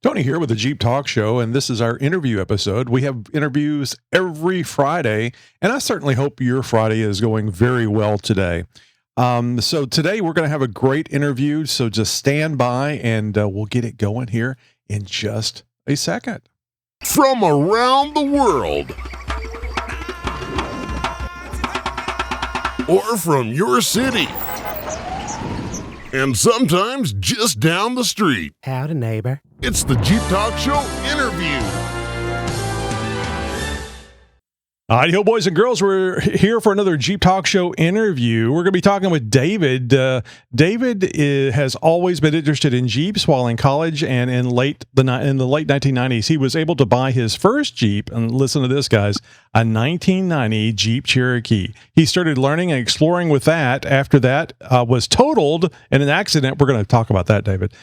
Tony here with the Jeep Talk Show, and this is our interview episode. We have interviews every Friday, and I certainly hope your Friday is going very well today. So today we're going to have a great interview, so just stand by, and we'll get it going here in just a second. From around the world, or from your city, and sometimes just down the street. Howdy, neighbor. It's the Jeep Talk Show interview. All right, boys and girls, we're here for another Jeep Talk Show interview. We're going to be talking with David. David has always been interested in Jeeps while in college, and in the late 1990s, he was able to buy his first Jeep, and listen to this, guys, a 1990 Jeep Cherokee. He started learning and exploring with that. After that, was totaled in an accident. We're going to talk about that, David.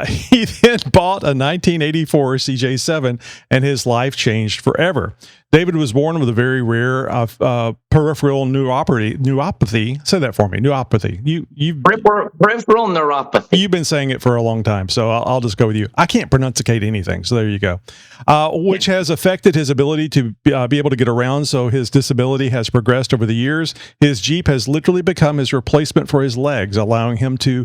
He then bought a 1984 CJ7, and his life changed forever. David was born with a very rare peripheral neuropathy. Say that for me. Neuropathy. Peripheral neuropathy. You've been saying it for a long time, so I'll just go with you. I can't pronunciate anything, so there you go. Which has affected his ability to be able to get around, so his disability has progressed over the years. His Jeep has literally become his replacement for his legs, allowing him to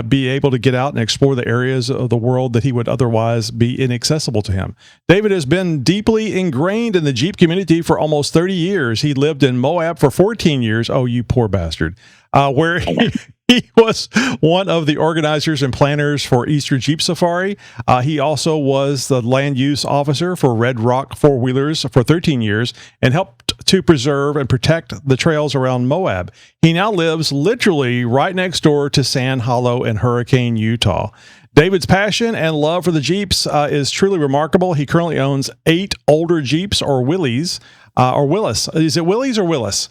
be able to get out and explore the areas of the world that he would otherwise be inaccessible to him. David has been deeply ingrained in the Jeep community for almost 30 years. He lived in Moab for 14 years. Oh, you poor bastard. Where he was one of the organizers and planners for Easter Jeep Safari. He also was the land use officer for Red Rock four-wheelers for 13 years and helped to preserve and protect the trails around Moab. He now lives literally right next door to Sand Hollow in Hurricane, Utah. David's passion and love for the Jeeps is truly remarkable. He currently owns 8 older Jeeps or Willys, or Willis. Is it Willys or Willis?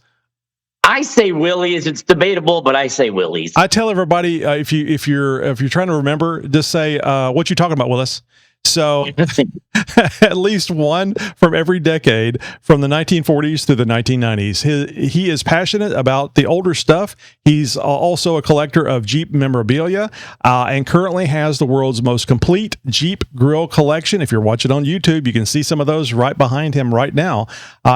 I say Willys. It's debatable, but I say Willys. I tell everybody if you're trying to remember, just say what you talking about, Willis. So at least one from every decade from the 1940s through the 1990s. He is passionate about the older stuff. He's also a collector of Jeep memorabilia and currently has the world's most complete Jeep grill collection. If you're watching on YouTube, you can see some of those right behind him right now.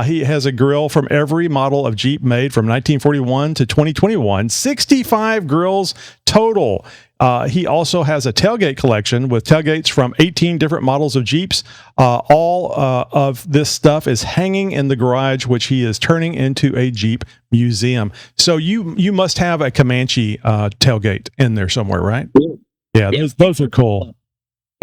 He has a grill from every model of Jeep made from 1941 to 2021, 65 grills total. He also has a tailgate collection with tailgates from 18 different models of Jeeps. All of this stuff is hanging in the garage, which he is turning into a Jeep museum. So you must have a Comanche tailgate in there somewhere, right? Yeah, those are cool.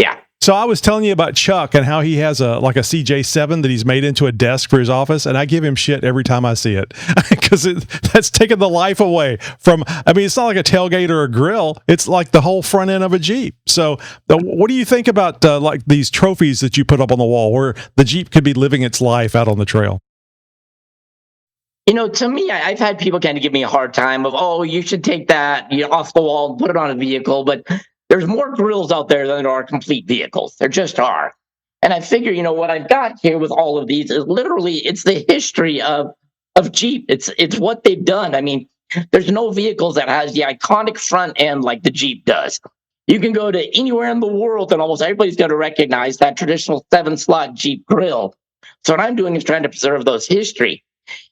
Yeah. So I was telling you about Chuck and how he has a CJ7 that he's made into a desk for his office, and I give him shit every time I see it because that's taken the life away from. I mean, it's not like a tailgate or a grill; it's like the whole front end of a Jeep. So, what do you think about like these trophies that you put up on the wall, where the Jeep could be living its life out on the trail? You know, to me, I've had people kind of give me a hard time of, oh, you should take that off the wall and put it on a vehicle, but there's more grills out there than there are complete vehicles. There just are. And I figure, what I've got here with all of these is literally, it's the history of Jeep. It's what they've done. I mean, there's no vehicles that has the iconic front end like the Jeep does. You can go to anywhere in the world and almost everybody's going to recognize that traditional 7-slot Jeep grill. So what I'm doing is trying to preserve those history.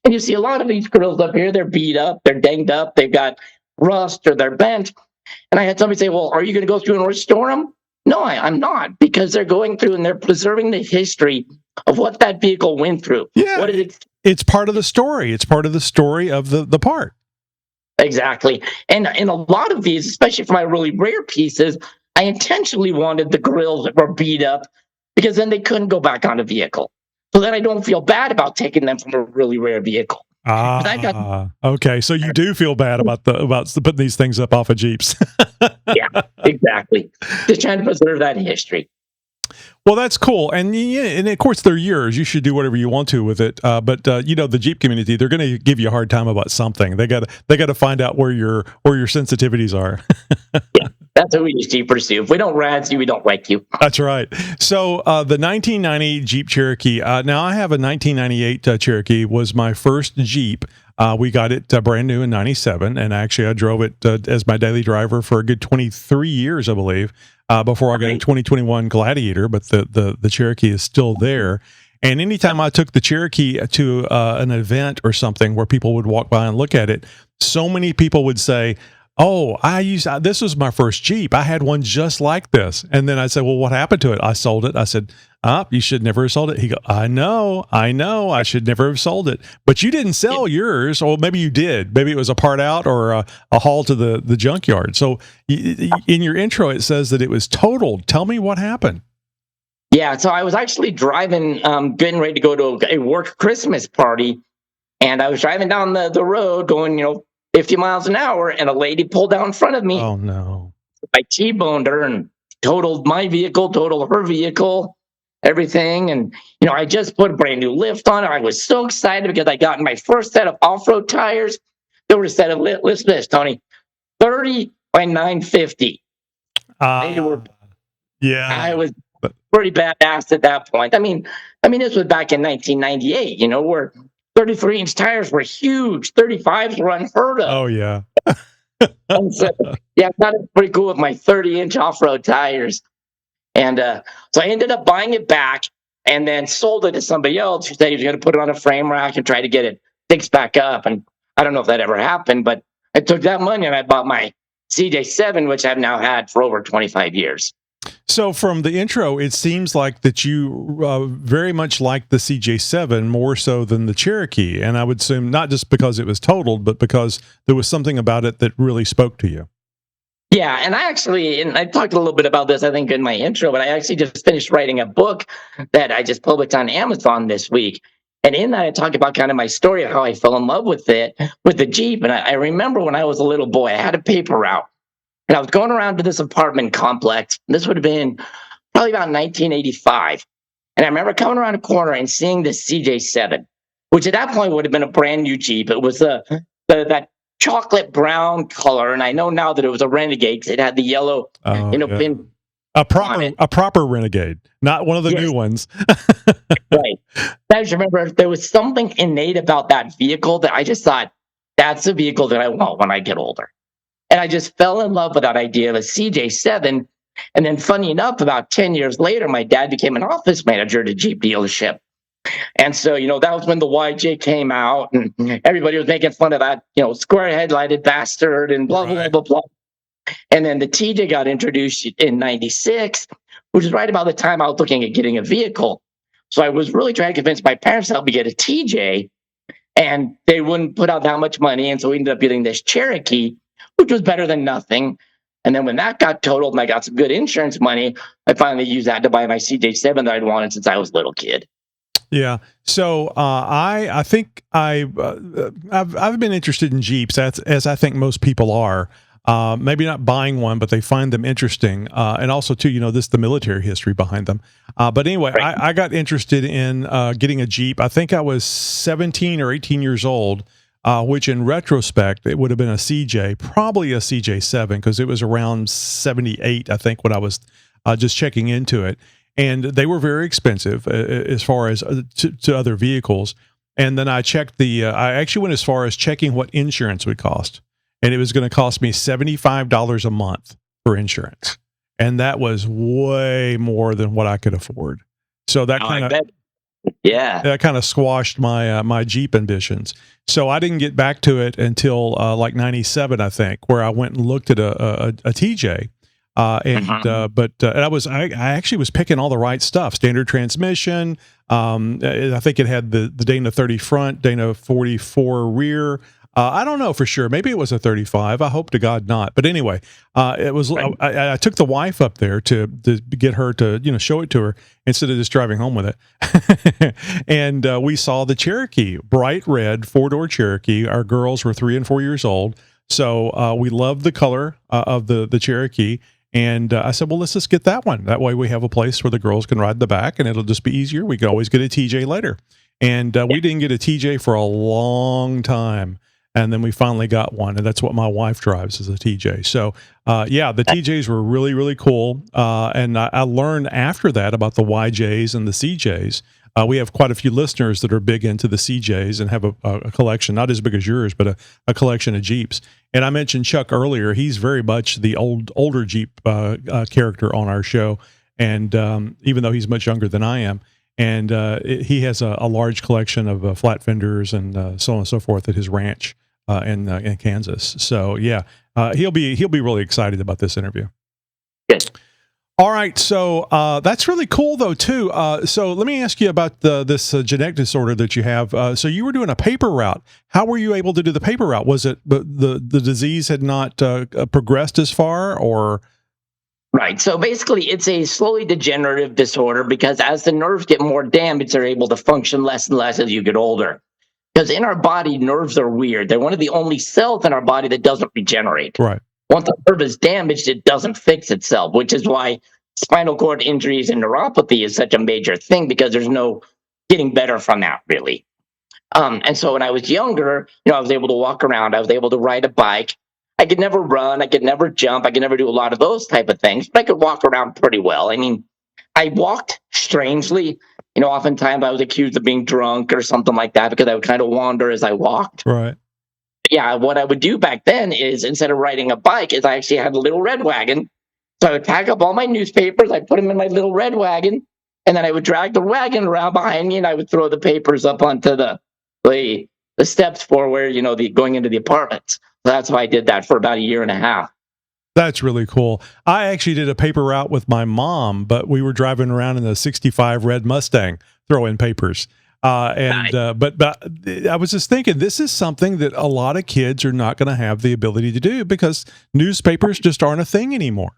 And you see a lot of these grills up here, they're beat up, they're dinged up, they've got rust or they're bent. And I had somebody say, well, are you going to go through and restore them? No, I'm not, because they're going through and they're preserving the history of what that vehicle went through. Yeah, it's part of the story. It's part of the story of the part. Exactly. And in a lot of these, especially for my really rare pieces, I intentionally wanted the grills that were beat up because then they couldn't go back on a vehicle. So then I don't feel bad about taking them from a really rare vehicle. Okay. So you do feel bad about putting these things up off of Jeeps. Yeah, exactly. Just trying to preserve that history. Well, that's cool, and of course they're yours. You should do whatever you want to with it. But the Jeep community, they're going to give you a hard time about something. They got to find out where your sensitivities are. Yeah, that's what we use Jeep pursue. If we don't razz you, we don't like you. That's right. So the 1990 Jeep Cherokee. Now I have a 1998 Cherokee. Was my first Jeep. We got it brand new in '97, and actually I drove it as my daily driver for a good 23 years, I believe, before I got a 2021 Gladiator. But the Cherokee is still there. And anytime I took the Cherokee to an event or something where people would walk by and look at it, so many people would say, "Oh, this was my first Jeep. I had one just like this." And then I said, "Well, what happened to it?" I sold it. I said, "You should never have sold it." He go, I know, I should never have sold it." But you didn't sell yours, or maybe you did. Maybe it was a part out or a haul to the junkyard. So in your intro, it says that it was totaled. Tell me what happened. Yeah, so I was actually driving, getting ready to go to a work Christmas party, and I was driving down the road going, 50 miles an hour, and a lady pulled out in front of me. Oh no! I T-boned her and totaled my vehicle, totaled her vehicle, everything. And I just put a brand new lift on it. I was so excited because I got my first set of off-road tires. They were a set of listen to this, Tony, 30 by 950. They were. Yeah, I was pretty badass at that point. I mean, this was back in 1998. Where 33-inch tires were huge. 35s were unheard of. Oh yeah. And so, yeah, I thought it was pretty cool with my 30-inch off-road tires. And so I ended up buying it back and then sold it to somebody else who said he was going to put it on a frame rack and try to get it fixed back up. And I don't know if that ever happened, but I took that money and I bought my CJ7, which I've now had for over 25 years. So from the intro, it seems like that you very much like the CJ7 more so than the Cherokee. And I would assume not just because it was totaled, but because there was something about it that really spoke to you. Yeah, and I talked a little bit about this, I think, in my intro, but I actually just finished writing a book that I just published on Amazon this week. And in that, I talk about kind of my story of how I fell in love with the Jeep. And I remember when I was a little boy, I had a paper route. And I was going around to this apartment complex. This would have been probably about 1985. And I remember coming around a corner and seeing this CJ7, which at that point would have been a brand new Jeep. It was that chocolate brown color. And I know now that it was a Renegade because it had the yellow, pin. A proper Renegade, not one of the new ones. Right. I just remember there was something innate about that vehicle that I just thought, that's the vehicle that I want when I get older. And I just fell in love with that idea of a CJ7. And then funny enough, about 10 years later, my dad became an office manager at a Jeep dealership. And so, that was when the YJ came out and everybody was making fun of that, square headlighted bastard and blah, blah, blah, blah. And then the TJ got introduced in 96, which is right about the time I was looking at getting a vehicle. So I was really trying to convince my parents to help me get a TJ, and they wouldn't put out that much money. And so we ended up getting this Cherokee, which was better than nothing. And then when that got totaled and I got some good insurance money, I finally used that to buy my CJ7 that I'd wanted since I was a little kid. Yeah. So I think I've been interested in Jeeps, as I think most people are. Maybe not buying one, but they find them interesting. And also, too, the military history behind them. But anyway, right. I got interested in getting a Jeep. I think I was 17 or 18 years old, which in retrospect, it would have been a CJ, probably a CJ7, because it was around 78, I think, when I was just checking into it. And they were very expensive as far as to other vehicles. And then I checked I actually went as far as checking what insurance would cost. And it was going to cost me $75 a month for insurance. And that was way more than what I could afford. So that kind of squashed my Jeep ambitions. So I didn't get back to it until like 97, I think, where I went and looked at a TJ. But I actually was picking all the right stuff. Standard transmission. I think it had the Dana 30 front, Dana 44 rear. I don't know for sure. Maybe it was a 35. I hope to God not. But anyway, it was. Right. I took the wife up there to get her to show it to her instead of just driving home with it. And we saw the Cherokee, bright red 4-door Cherokee. Our girls were 3 and 4 years old, so we loved the color of the Cherokee. And I said, well, let's just get that one. That way we have a place where the girls can ride the back, and it'll just be easier. We can always get a TJ later. And we didn't get a TJ for a long time. And then we finally got one, and that's what my wife drives, is a TJ. So, the TJs were really, really cool. And I learned after that about the YJs and the CJs. We have quite a few listeners that are big into the CJs and have a collection, not as big as yours, but a collection of Jeeps. And I mentioned Chuck earlier. He's very much the older Jeep character on our show. And even though he's much younger than I am, and he has a large collection of flat fenders and so on and so forth at his ranch in Kansas. So yeah, he'll be really excited about this interview. Good. All right, so that's really cool though too. So let me ask you about this genetic disorder that you have. So you were doing a paper route. How were you able to do the paper route? Was it the disease had not progressed as far, or? Right. So basically, it's a slowly degenerative disorder because as the nerves get more damaged, they're able to function less and less as you get older. Because in our body, nerves are weird. They're one of the only cells in our body that doesn't regenerate. Right. Once a nerve is damaged, it doesn't fix itself, which is why spinal cord injuries and neuropathy is such a major thing, because there's no getting better from that, really. And so when I was younger, I was able to walk around. I was able to ride a bike. I could never run. I could never jump. I could never do a lot of those type of things, but I could walk around pretty well. I mean, I walked strangely. Oftentimes I was accused of being drunk or something like that because I would kind of wander as I walked. Right. Yeah, what I would do back then is, instead of riding a bike, is I actually had a little red wagon. So I would pack up all my newspapers. I put them in my little red wagon, and then I would drag the wagon around behind me, and I would throw the papers up onto the steps for where, going into the apartments. So that's why I did that for about a year and a half. That's really cool. I actually did a paper route with my mom, but we were driving around in a 65 red Mustang throwing papers. But I was just thinking, this is something that a lot of kids are not going to have the ability to do because newspapers just aren't a thing anymore.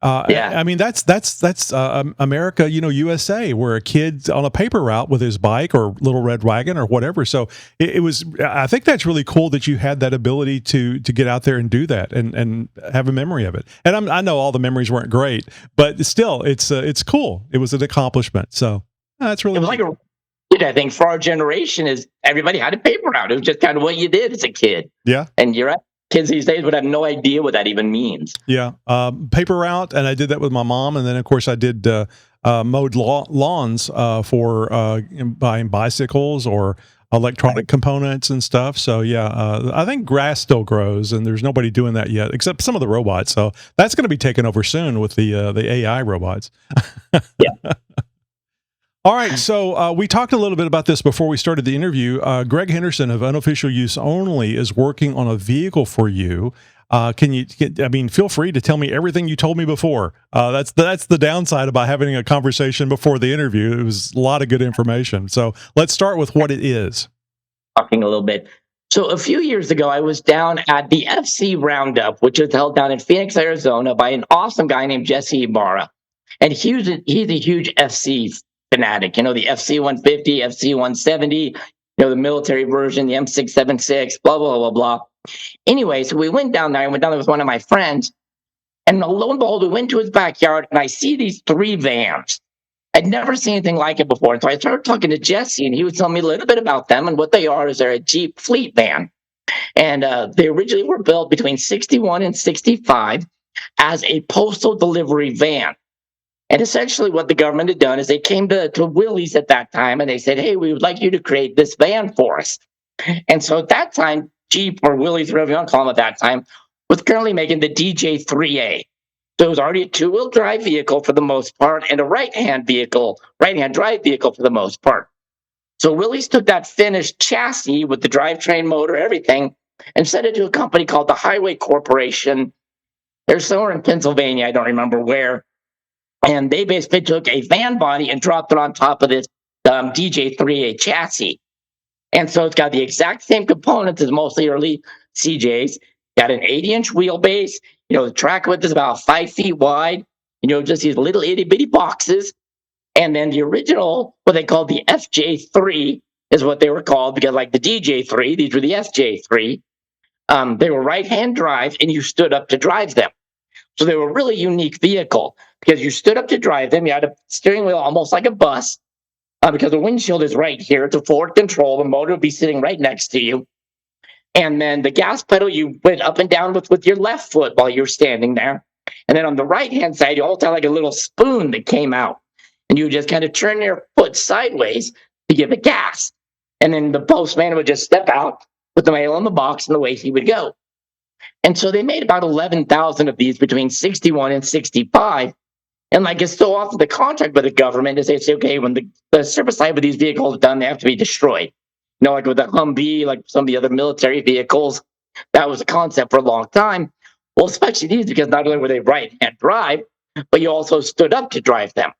I mean, that's America, USA, where a kid on a paper route with his bike or little red wagon or whatever. So it was, I think that's really cool that you had that ability to get out there and do that and have a memory of it. And I know all the memories weren't great, but still it's cool. It was an accomplishment. So that's really, it was cool. I think for our generation is everybody had a paper route. It was just kind of what you did as a kid. Yeah. And you're right. Kids these days would have no idea what that even means. Yeah. Paper route. And I did that with my mom. And then of course I did mowed lawns for buying bicycles or electronic components and stuff. So yeah, I think grass still grows and there's nobody doing that yet, except some of the robots. So that's going to be taken over soon with the AI robots. Yeah. All right, so we talked a little bit about this before we started the interview. Greg Henderson of Unofficial Use Only is working on a vehicle for you. Feel free to tell me everything you told me before. That's the downside about having a conversation before the interview. It was a lot of good information. So let's start with what it is. Talking a little bit. So a few years ago, I was down at the FC Roundup, which is held down in Phoenix, Arizona, by an awesome guy named Jesse Ibarra. And he's a huge FC fanatic, the FC 150, FC 170, the military version, the M676, blah, blah, blah, blah. Anyway, so we went down there. I went down there with one of my friends. And lo and behold, we went to his backyard and I see these 3 vans. I'd never seen anything like it before. And so I started talking to Jesse and he was telling me a little bit about them. And what they are is they're a Jeep fleet van. And they originally were built between 61 and 65 as a postal delivery van. And essentially what the government had done is they came to Willys at that time and they said, hey, we would like you to create this van for us. And so at that time, Jeep or Willys, whatever you want to call them at that time, was currently making the DJ3A. So it was already a 2-wheel drive vehicle for the most part and a right-hand drive vehicle for the most part. So Willys took that finished chassis with the drivetrain motor, everything, and sent it to a company called the Highway Corporation. They're somewhere in Pennsylvania, I don't remember where. And they basically took a van body and dropped it on top of this DJ3A chassis. And so it's got the exact same components as mostly early CJs. Got an 80-inch wheelbase. The track width is about 5 feet wide. Just these little itty-bitty boxes. And then the original, what they called the FJ3, is what they were called, because like the DJ3, these were the FJ3. They were right-hand drive, and you stood up to drive them. So they were a really unique vehicle because you stood up to drive them. You had a steering wheel almost like a bus because the windshield is right here. It's a forward control. The motor would be sitting right next to you. And then the gas pedal, you went up and down with your left foot while you're standing there. And then on the right-hand side, you also had like a little spoon that came out. And you just kind of turn your foot it sideways to give it gas. And then the postman would just step out, put the mail in the box, and away he would go. And so they made about 11,000 of these between 61 and 65. And like it's so often the contract with the government is they say, okay, when the service life of these vehicles is done, they have to be destroyed. You know, like with the Humvee, like some of the other military vehicles, that was a concept for a long time. Well, especially these, because not only were they right-hand drive, but you also stood up to drive them.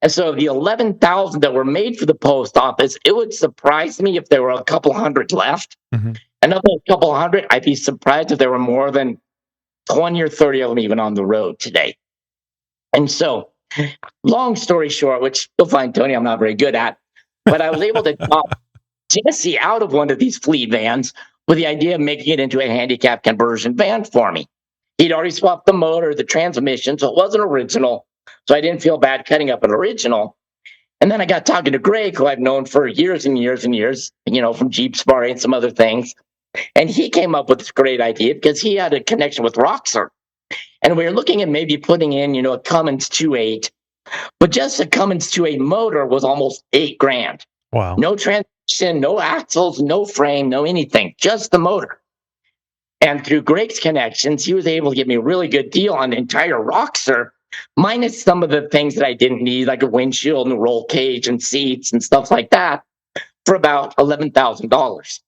And so the 11,000 that were made for the post office, it would surprise me if there were a couple hundred left. Mm-hmm. And of those couple hundred, I'd be surprised if there were more than 20 or 30 of them even on the road today. And so, long story short, which you'll find, Tony, I'm not very good at, but I was able to talk Jesse out of one of these fleet vans with the idea of making it into a handicap conversion van for me. He'd already swapped the motor, the transmission, so it wasn't original. So I didn't feel bad cutting up an original. And then I got talking to Greg, who I've known for years and years and years, you know, from Jeep Sparring and some other things. And he came up with this great idea because he had a connection with Roxor. And we were looking at maybe putting in, you know, a Cummins 2.8, but just a Cummins 2.8 motor was almost $8,000. Wow. No transmission, no axles, no frame, no anything, just the motor. And through Greg's connections, he was able to get me a really good deal on the entire Roxor, minus some of the things that I didn't need, like a windshield and a roll cage and seats and stuff like that, for about $11,000.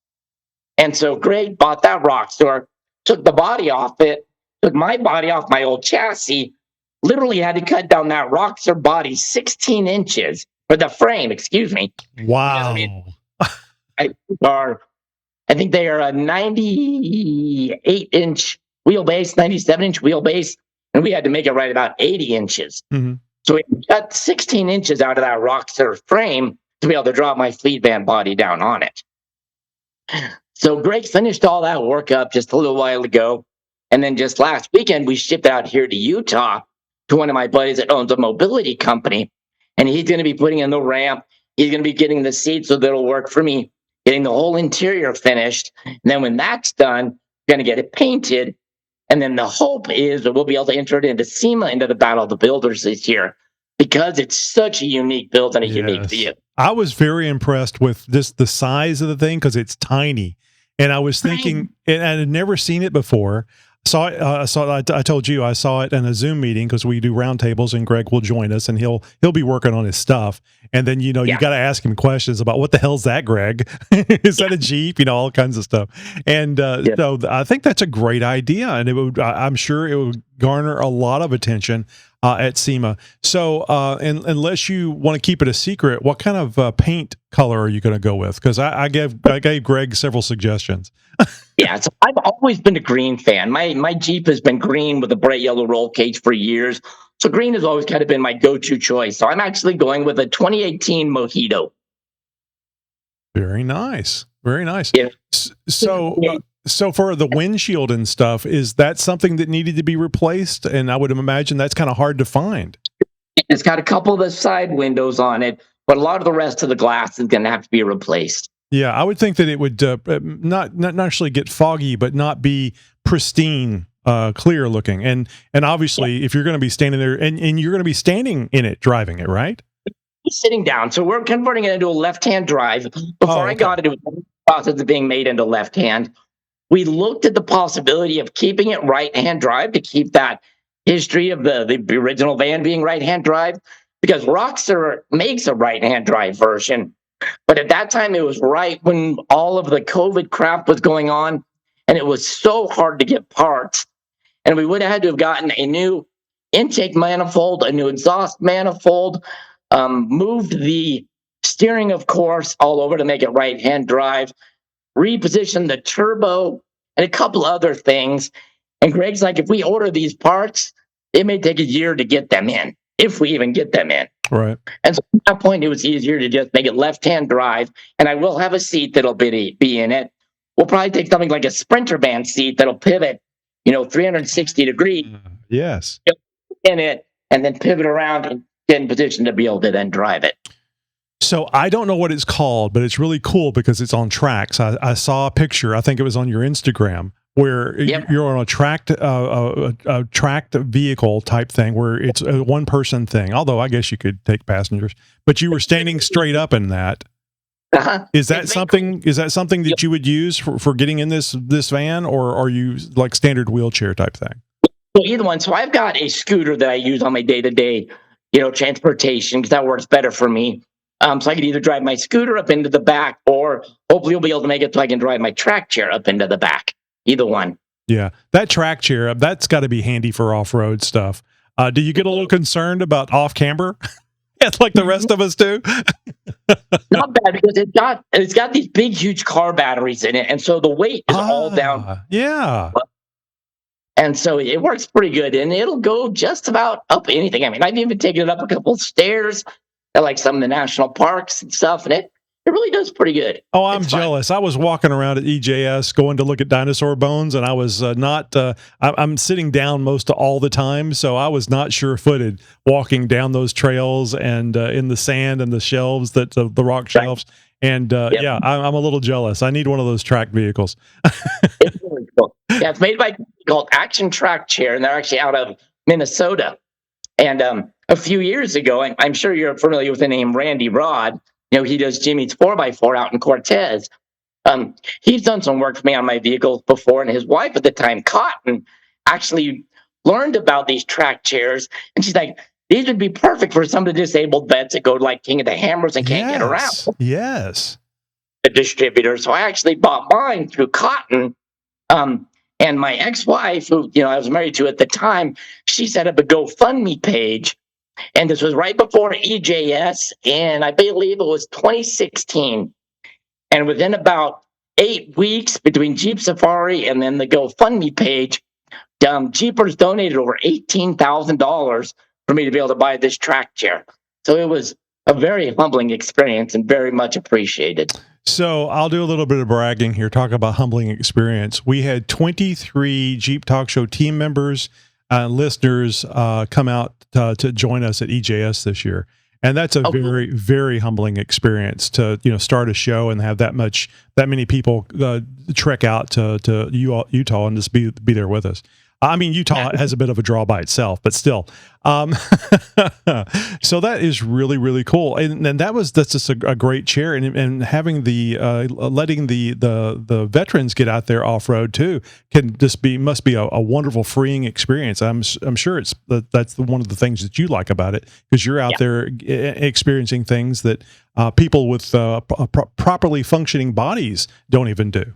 And so Greg bought that Roxor, took the body off it, took my body off my old chassis, literally had to cut down that Roxor body 16 inches, or the frame, excuse me. Wow. I think they are a 98-inch wheelbase, 97-inch wheelbase, and we had to make it right about 80 inches. Mm-hmm. So we cut 16 inches out of that Roxor frame to be able to drop my fleet van body down on it. So Greg finished all that work up just a little while ago. And then just last weekend, we shipped out here to Utah to one of my buddies that owns a mobility company. And he's going to be putting in the ramp. He's going to be getting the seats so that'll work for me, getting the whole interior finished. And then when that's done, we're going to get it painted. And then the hope is that we'll be able to enter it into SEMA, into the Battle of the Builders this year, because it's such a unique build and a unique vehicle. I was very impressed with just the size of the thing because it's tiny. And I was thinking, and I had never seen it before. I told you I saw it in a Zoom meeting because we do roundtables, and Greg will join us, and he'll be working on his stuff. And then you got to ask him questions about what the hell's that, Greg? Is that a Jeep? All kinds of stuff. And so I think that's a great idea, and I'm sure it would garner a lot of attention at SEMA. So, unless you want to keep it a secret, what kind of paint color are you going to go with? Because I gave Greg several suggestions. Yeah, so I've always been a green fan. My Jeep has been green with a bright yellow roll cage for years. So green has always kind of been my go-to choice. So I'm actually going with a 2018 Mojito. Very nice. Very nice. Yeah. So for the windshield and stuff, is that something that needed to be replaced? And I would imagine that's kind of hard to find. It's got a couple of the side windows on it, but a lot of the rest of the glass is going to have to be replaced. Yeah, I would think that it would not actually get foggy, but not be pristine, clear looking. And obviously, if you're going to be standing there, and you're going to be standing in it, driving it, right? Sitting down. So we're converting it into a left-hand drive. Before I got it, it was in the process of being made into left-hand. We looked at the possibility of keeping it right-hand drive to keep that history of the original van being right-hand drive, because Roxor makes a right-hand drive version. But at that time, it was right when all of the COVID crap was going on, and it was so hard to get parts. And we would have had to have gotten a new intake manifold, a new exhaust manifold, moved the steering, of course, all over to make it right-hand drive, repositioned the turbo, and a couple other things. And Greg's like, if we order these parts, it may take a year to get them in, if we even get them in. Right. And so at that point, it was easier to just make it left-hand drive, and I will have a seat that'll be in it. We'll probably take something like a Sprinter van seat that'll pivot, 360 degrees. Yes. In it, and then pivot around and get in position to be able to then drive it. So I don't know what it's called, but it's really cool because it's on tracks. I saw a picture, I think it was on your Instagram, where Yep. you're on a tracked vehicle type thing where it's a one person thing. Although I guess you could take passengers, but you were standing straight up in that. Uh-huh. Is that something? Is that something that you would use for getting in this van, or are you like standard wheelchair type thing? So either one. So I've got a scooter that I use on my day-to-day, transportation because that works better for me. So I can either drive my scooter up into the back, or hopefully you'll be able to make it so I can drive my track chair up into the back. Either one. Yeah, that track chair, that's got to be handy for off road stuff. Do you get a little concerned about off camber? It's like the rest of us do. Not bad because it's got these big, huge car batteries in it, and so the weight is all down. Yeah. And so it works pretty good, and it'll go just about up anything. I mean, I've even taken it up a couple of stairs at like some of the national parks and stuff, and it really does pretty good. Oh, I'm It's fun. jealous. I was walking around at EJS going to look at dinosaur bones, and I was not. I'm sitting down most of all the time, so I was not sure-footed walking down those trails and in the sand and the shelves the rock shelves. And Yep. yeah, I'm a little jealous. I need one of those track vehicles. It's really cool. Yeah, it's made by a company called Action Track Chair, and they're actually out of Minnesota. And a few years ago, I'm sure you're familiar with the name Randy Rod. He does Jimmy's 4x4 out in Cortez. He's done some work for me on my vehicles before, and his wife at the time, Cotton, actually learned about these track chairs, and she's like, these would be perfect for some of the disabled vets that go to like King of the Hammers and can't get around. Yes. The distributor. So I actually bought mine through Cotton. And my ex-wife, who I was married to at the time, she set up a GoFundMe page, and this was right before EJS, and I believe it was 2016. And within about 8 weeks between Jeep Safari and then the GoFundMe page, Jeepers donated over $18,000 for me to be able to buy this track chair. So it was a very humbling experience and very much appreciated. So I'll do a little bit of bragging here, talk about humbling experience. We had 23 Jeep Talk Show team members, listeners come out to join us at EJS this year. And that's a very, very humbling experience to, start a show and have that many people trek out to Utah and just be there with us. I mean, Utah has a bit of a draw by itself, but still. So that is really, really cool. And that's just a great chair. And having letting the veterans get out there off road too must be a wonderful freeing experience. I'm sure that's one of the things that you like about it, because you're out there experiencing things that people with properly functioning bodies don't even do.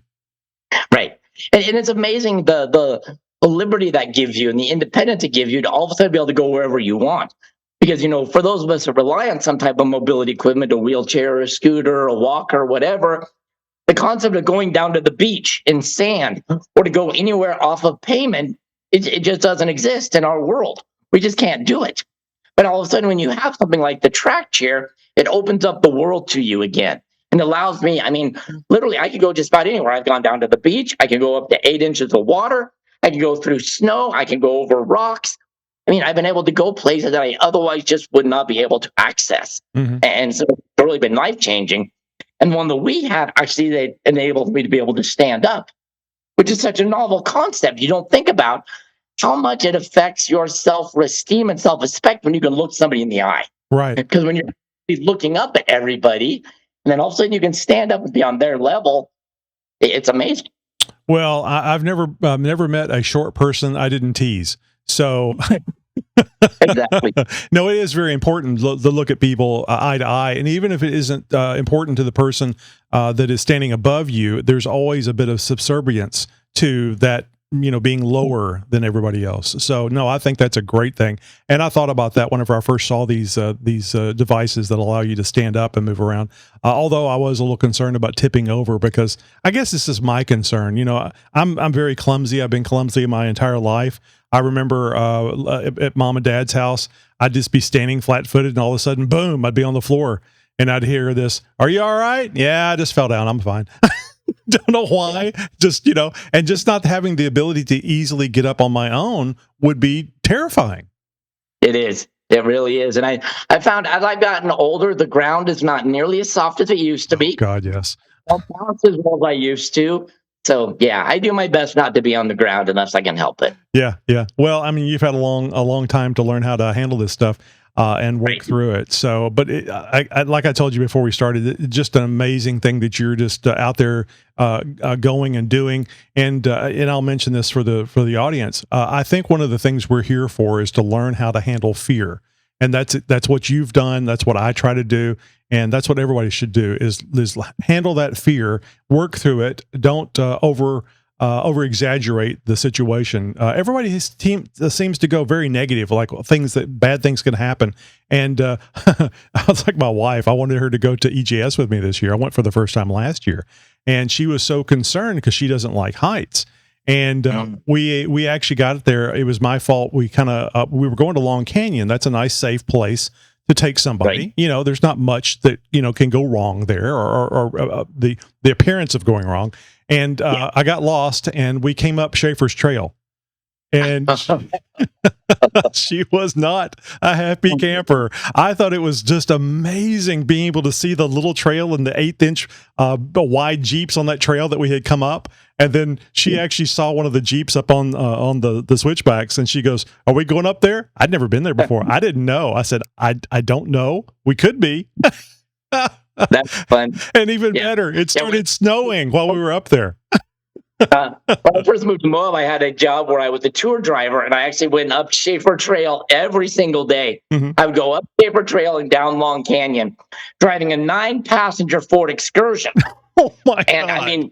Right. And it's amazing the liberty that gives you and the independence it gives you to all of a sudden be able to go wherever you want. Because, for those of us that rely on some type of mobility equipment, a wheelchair, a scooter, a walker, whatever, the concept of going down to the beach in sand or to go anywhere off of pavement, it just doesn't exist in our world. We just can't do it. But all of a sudden, when you have something like the track chair, it opens up the world to you again. And allows me, literally, I could go just about anywhere. I've gone down to the beach. I can go up to 8 inches of water. I can go through snow. I can go over rocks. I've been able to go places that I otherwise just would not be able to access. Mm-hmm. And so it's really been life-changing. And one that we had, actually, they enabled me to be able to stand up, which is such a novel concept. You don't think about how much it affects your self-esteem and self-respect when you can look somebody in the eye. Right. Because when you're looking up at everybody, and then all of a sudden you can stand up and be on their level, it's amazing. Well, I've never met a short person I didn't tease. So exactly. No, it is very important to look at people eye to eye. And even if it isn't important to the person that is standing above you, there's always a bit of subservience to that, being lower than everybody else. So no, I think that's a great thing. And I thought about that whenever I first saw these devices that allow you to stand up and move around. Although I was a little concerned about tipping over, because I guess this is my concern. I'm very clumsy. I've been clumsy my entire life. I remember at mom and dad's house, I'd just be standing flat-footed, and all of a sudden, boom, I'd be on the floor, and I'd hear this, "Are you all right?" "Yeah, I just fell down. I'm fine." Don't know why. Just, and just not having the ability to easily get up on my own would be terrifying. It is. It really is. And I found as I've gotten older, the ground is not nearly as soft as it used to be. God, yes. I don't bounce as well as I used to. So yeah, I do my best not to be on the ground unless I can help it. Yeah, yeah. Well, I mean, you've had a long time to learn how to handle this stuff and work Right. through it. So, but like I told you before we started, just an amazing thing that you're just out there going and doing. And I'll mention this for the audience. I think one of the things we're here for is to learn how to handle fear, and that's what you've done. That's what I try to do. And that's what everybody should do is handle that fear, work through it. Don't over exaggerate the situation. Everybody seems to go very negative, like bad things can happen. And I was like my wife. I wanted her to go to EJS with me this year. I went for the first time last year, and she was so concerned because she doesn't like heights. And we actually got there. It was my fault. We were going to Long Canyon. That's a nice, safe place to take somebody. Right. There's not much that can go wrong there, or the appearance of going wrong. And I got lost, and we came up Schaefer's Trail, and she was not a happy camper. I thought it was just amazing being able to see the little trail and the 1/8-inch wide Jeeps on that trail that we had come up. And then she actually saw one of the Jeeps up on the switchbacks, and she goes, "Are we going up there?" I'd never been there before. I didn't know. I said, I don't know. We could be. That's fun. And even better, it started snowing while we were up there. When I first moved to Moab, I had a job where I was a tour driver, and I actually went up Schaefer Trail every single day. Mm-hmm. I would go up Schaefer Trail and down Long Canyon, driving a 9-passenger Ford Excursion. Oh my And God. I mean,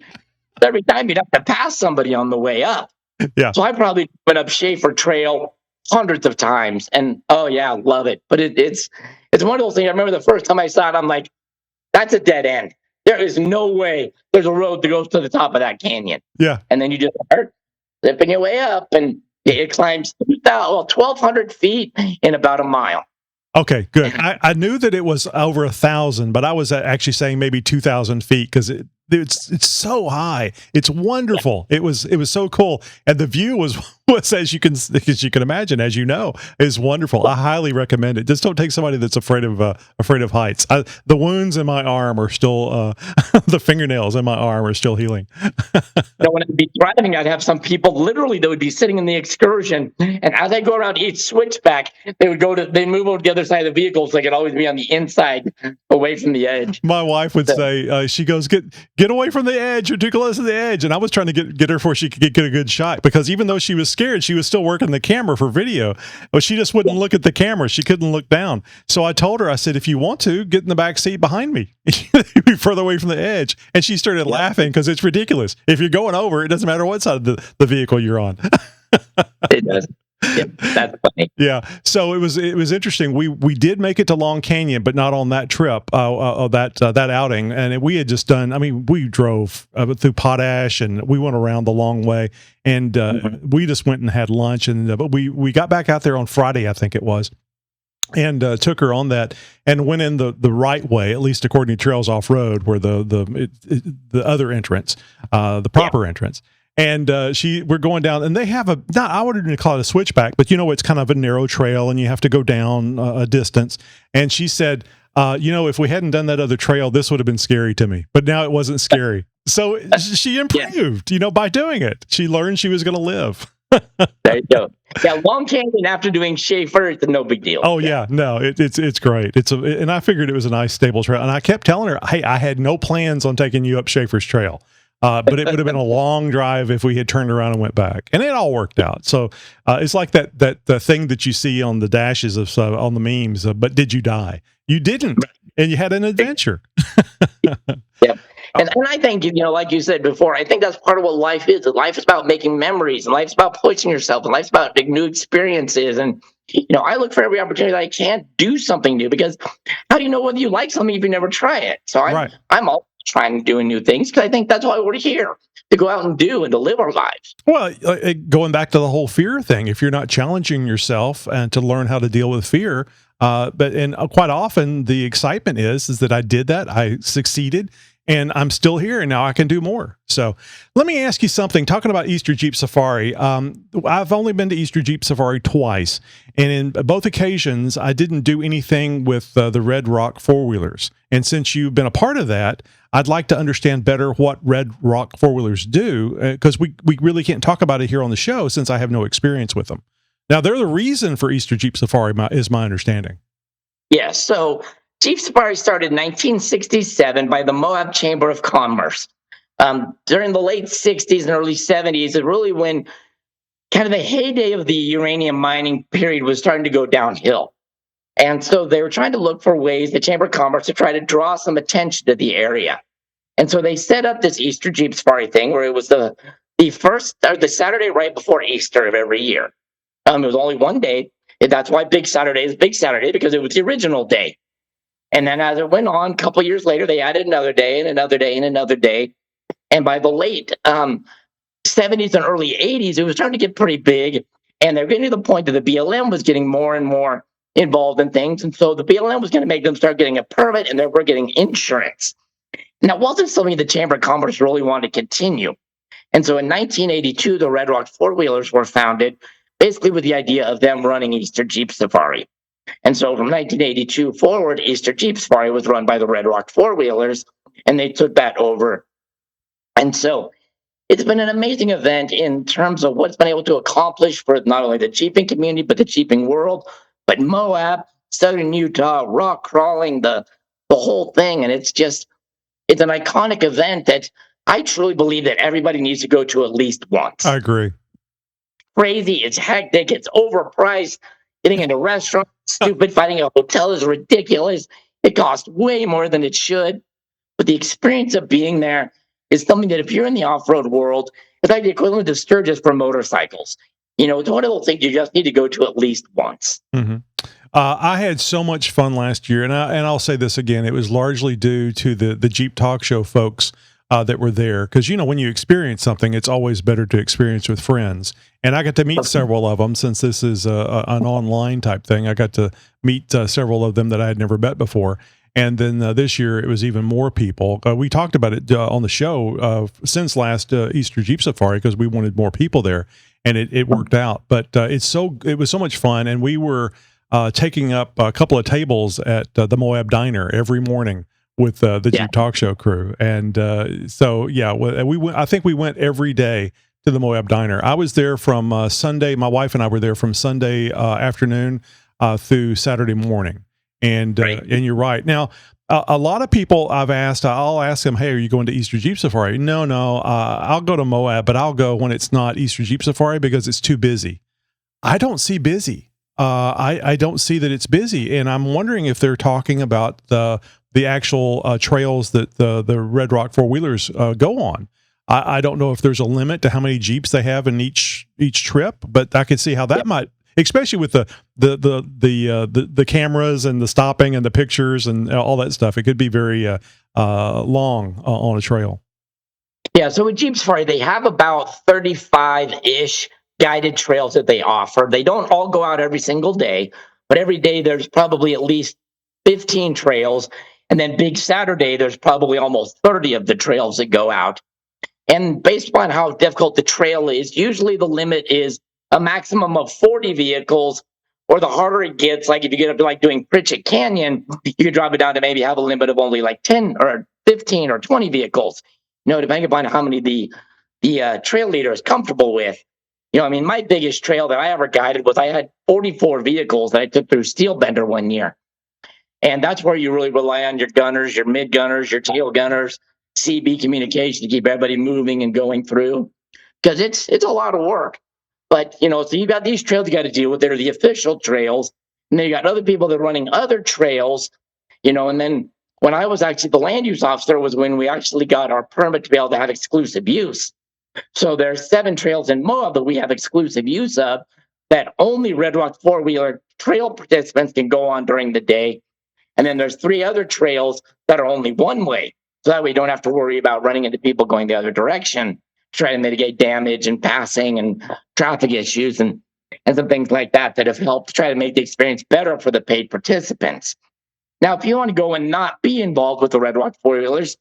every time you'd have to pass somebody on the way up. Yeah. So I probably went up Schaefer Trail hundreds of times, and oh yeah, love it. But it's one of those things. I remember the first time I saw it, I'm like, that's a dead end. There is no way there's a road that goes to the top of that canyon. Yeah. And then you just start zipping your way up, and it climbs 1,200 feet in about a mile. Okay, good. I knew that it was over 1,000, but I was actually saying maybe 2,000 feet because it's so high. It's wonderful. It was so cool, and the view was as you can imagine, as you know, is wonderful. I highly recommend it. Just don't take somebody that's afraid of heights. The wounds in my arm are still the fingernails in my arm are still healing. When I'd be driving, I'd have some people literally that would be sitting in the excursion, and as I go around each switchback, they move over to the other side of the vehicle, so they could always be on the inside, away from the edge. My wife would say, she goes, get away from the edge. You're too close to the edge. And I was trying to get her before she could get a good shot, because even though she was scared, she was still working the camera for video. But she just wouldn't look at the camera. She couldn't look down. So I told her, I said, if you want to, get in the back seat behind me. You'd be further away from the edge. And she started laughing because it's ridiculous. If you're going over, it doesn't matter what side of the vehicle you're on. It does. Yep, that's funny. Yeah, so it was interesting. We did make it to Long Canyon, but not on that trip, that outing. And we had just done. I mean, we drove through Potash, and we went around the long way, and we just went and had lunch. And but we got back out there on Friday, I think it was, and took her on that, and went in the right way, at least according to Trails Off Road, where the other entrance, the proper entrance. And we're going down, and they have I wouldn't call it a switchback, but it's kind of a narrow trail, and you have to go down a distance. And she said, if we hadn't done that other trail, this would have been scary to me, but now it wasn't scary. So she improved, by doing it. She learned she was going to live. There you go. Yeah, Long Canyon after doing Schaefer, it's no big deal. Oh yeah, no, it's great. And I figured it was a nice stable trail, and I kept telling her, hey, I had no plans on taking you up Schaefer's Trail. But it would have been a long drive if we had turned around and went back, and it all worked out. So it's like that thing that you see on the dashes of on the memes. But did you die? You didn't, and you had an adventure. Yep. And I think, like you said before, I think that's part of what life is. Life is about making memories, and life's about pushing yourself, and life's about big new experiences. And I look for every opportunity that I can do something new, because how do you know whether you like something if you never try it? So I'm always trying to do new things, because I think that's why we're here, to go out and do and to live our lives. Well, going back to the whole fear thing, if you're not challenging yourself and to learn how to deal with fear, but quite often the excitement is that I did that, I succeeded, and I'm still here, and now I can do more. So let me ask you something. Talking about Easter Jeep Safari, I've only been to Easter Jeep Safari twice, and in both occasions, I didn't do anything with the Red Rock four-wheelers. And since you've been a part of that, I'd like to understand better what Red Rock four-wheelers do, because we really can't talk about it here on the show since I have no experience with them. Now, they're the reason for Easter Jeep Safari, is my understanding. Yeah, so Jeep Safari started in 1967 by the Moab Chamber of Commerce. During the late 60s and early 70s is really when kind of the heyday of the uranium mining period was starting to go downhill. And so they were trying to look for ways, the Chamber of Commerce, to try to draw some attention to the area. And so they set up this Easter Jeep Safari thing where it was the first, or the Saturday right before Easter of every year. It was only one day. That's why Big Saturday is Big Saturday, because it was the original day. And then as it went on, a couple years later, they added another day and another day and another day. And by the late 70s and early 80s, it was starting to get pretty big. And they're getting to the point that the BLM was getting more and more involved in things. And so the BLM was going to make them start getting a permit, and they were getting insurance. And that wasn't something the Chamber of Commerce really wanted to continue. And so in 1982, the Red Rock four-wheelers were founded, basically with the idea of them running Easter Jeep Safari. And so from 1982 forward, Easter Jeep Safari was run by the Red Rock four-wheelers, and they took that over. And so it's been an amazing event in terms of what it's been able to accomplish for not only the Jeeping community, but the Jeeping world, but Moab, Southern Utah, rock crawling, the whole thing. And it's an iconic event that I truly believe that everybody needs to go to at least once. I agree. Crazy, it's hectic, it's overpriced. Getting into restaurants, stupid. Finding a hotel is ridiculous. It costs way more than it should. But the experience of being there is something that if you're in the off-road world, it's like the equivalent of Sturgis for motorcycles. It's one of those things you just need to go to at least once. Mm-hmm. I had so much fun last year, and I'll say this again: it was largely due to the Jeep Talk Show folks that were there, because when you experience something, it's always better to experience with friends. And I got to meet several of them, since this is an online type thing. I got to meet several of them that I had never met before. And then this year it was even more people. We talked about it on the show since last Easter Jeep Safari, because we wanted more people there, and it worked out. But it was so much fun, and we were taking up a couple of tables at the Moab Diner every morning with the Jeep Talk Show crew. And we went. I think we went every day to the Moab Diner. I was there from Sunday. My wife and I were there from Sunday afternoon through Saturday morning. And and you're right. Now, a lot of people I've asked, I'll ask them, "Hey, are you going to Easter Jeep Safari?" No, I'll go to Moab, but I'll go when it's not Easter Jeep Safari because it's too busy. I don't see busy. I don't see that it's busy, and I'm wondering if they're talking about the actual trails that the Red Rock four-wheelers go on. I don't know if there's a limit to how many Jeeps they have in each trip, but I could see how that might, especially with the cameras and the stopping and the pictures and all that stuff. It could be very long on a trail. Yeah, so with Jeep Safari, they have about 35-ish guided trails that they offer. They don't all go out every single day, but every day there's probably at least 15 trails. And then Big Saturday, there's probably almost 30 of the trails that go out. And based upon how difficult the trail is, usually the limit is a maximum of 40 vehicles, or the harder it gets, like if you get up to like doing Pritchett Canyon, you could drop it down to maybe have a limit of only like 10 or 15 or 20 vehicles, depending upon how many the trail leader is comfortable with. My biggest trail that I ever guided was I had 44 vehicles that I took through Steel Bender one year. And that's where you really rely on your gunners, your mid gunners, your tail gunners, CB communication to keep everybody moving and going through, because it's a lot of work. But, so you got these trails you got to deal with. They're the official trails. And then you got other people that are running other trails, and then when I was actually the land use officer was when we actually got our permit to be able to have exclusive use. So there's 7 trails in Moab that we have exclusive use of that only Red Rock four-wheeler trail participants can go on during the day. And then there's 3 other trails that are only one way. So that way you don't have to worry about running into people going the other direction, try to mitigate damage and passing and traffic issues and some things like that have helped try to make the experience better for the paid participants. Now, if you want to go and not be involved with the Red Rock four-wheelers,